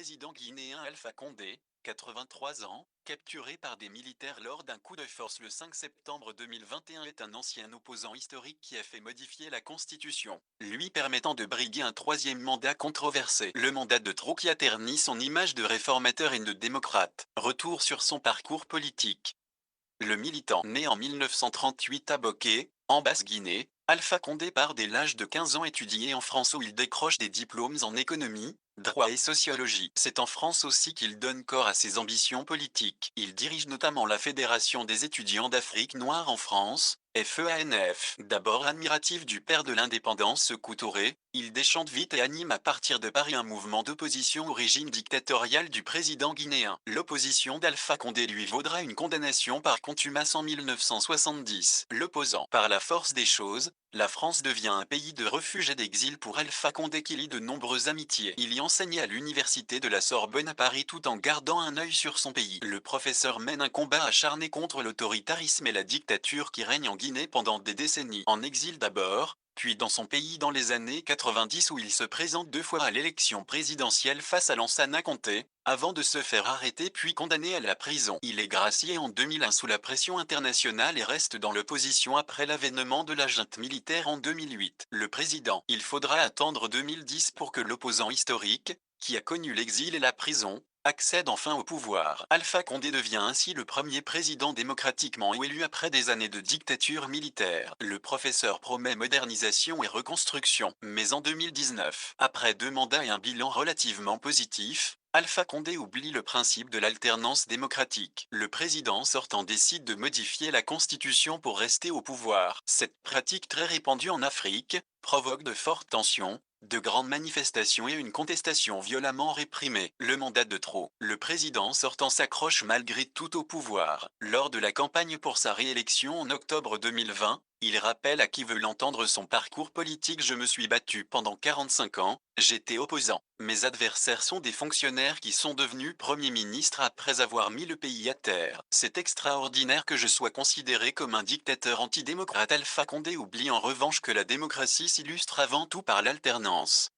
président guinéen Alpha Condé, 83 ans, capturé par des militaires lors d'un coup de force le 5 septembre 2021 est un ancien opposant historique qui a fait modifier la constitution, lui permettant de briguer un troisième mandat controversé. Le mandat de trop qui a terni son image de réformateur et de démocrate. Retour sur son parcours politique. Le militant, né en 1938 à Boké, en Basse-Guinée, Alpha Condé part dès l'âge de 15 ans étudier en France où il décroche des diplômes en économie, droit et sociologie. C'est en France aussi qu'il donne corps à ses ambitions politiques. Il dirige notamment la Fédération des étudiants d'Afrique noire en France, FEANF. D'abord admiratif du père de l'indépendance Sékou Touré, il déchante vite et anime à partir de Paris un mouvement d'opposition au régime dictatorial du président guinéen. L'opposition d'Alpha Condé lui vaudra une condamnation par contumace en 1970. L'opposant. Par la force des choses, la France devient un pays de refuge et d'exil pour Alpha Condé qui lie de nombreuses amitiés. Il y enseigne à l'université de la Sorbonne à Paris tout en gardant un œil sur son pays. Le professeur mène un combat acharné contre l'autoritarisme et la dictature qui règne en Guinée pendant des décennies. En exil d'abord, puis dans son pays dans les années 90 où il se présente deux fois à l'élection présidentielle face à Lansana Conté, avant de se faire arrêter puis condamné à la prison. Il est gracié en 2001 sous la pression internationale et reste dans l'opposition après l'avènement de la junte militaire en 2008. Le président. Il faudra attendre 2010 pour que l'opposant historique, qui a connu l'exil et la prison, accède enfin au pouvoir. Alpha Condé devient ainsi le premier président démocratiquement élu après des années de dictature militaire. Le professeur promet modernisation et reconstruction. Mais en 2019, après deux mandats et un bilan relativement positif, Alpha Condé oublie le principe de l'alternance démocratique. Le président sortant décide de modifier la constitution pour rester au pouvoir. Cette pratique très répandue en Afrique provoque de fortes tensions, de grandes manifestations et une contestation violemment réprimée. Le mandat de trop. Le président sortant s'accroche malgré tout au pouvoir. Lors de la campagne pour sa réélection en octobre 2020, il rappelle à qui veut l'entendre son parcours politique: je me suis battu pendant 45 ans, j'étais opposant. Mes adversaires sont des fonctionnaires qui sont devenus Premier ministre après avoir mis le pays à terre. C'est extraordinaire que je sois considéré comme un dictateur antidémocrate. Alpha Condé oublie en revanche que la démocratie s'illustre avant tout par l'alternance.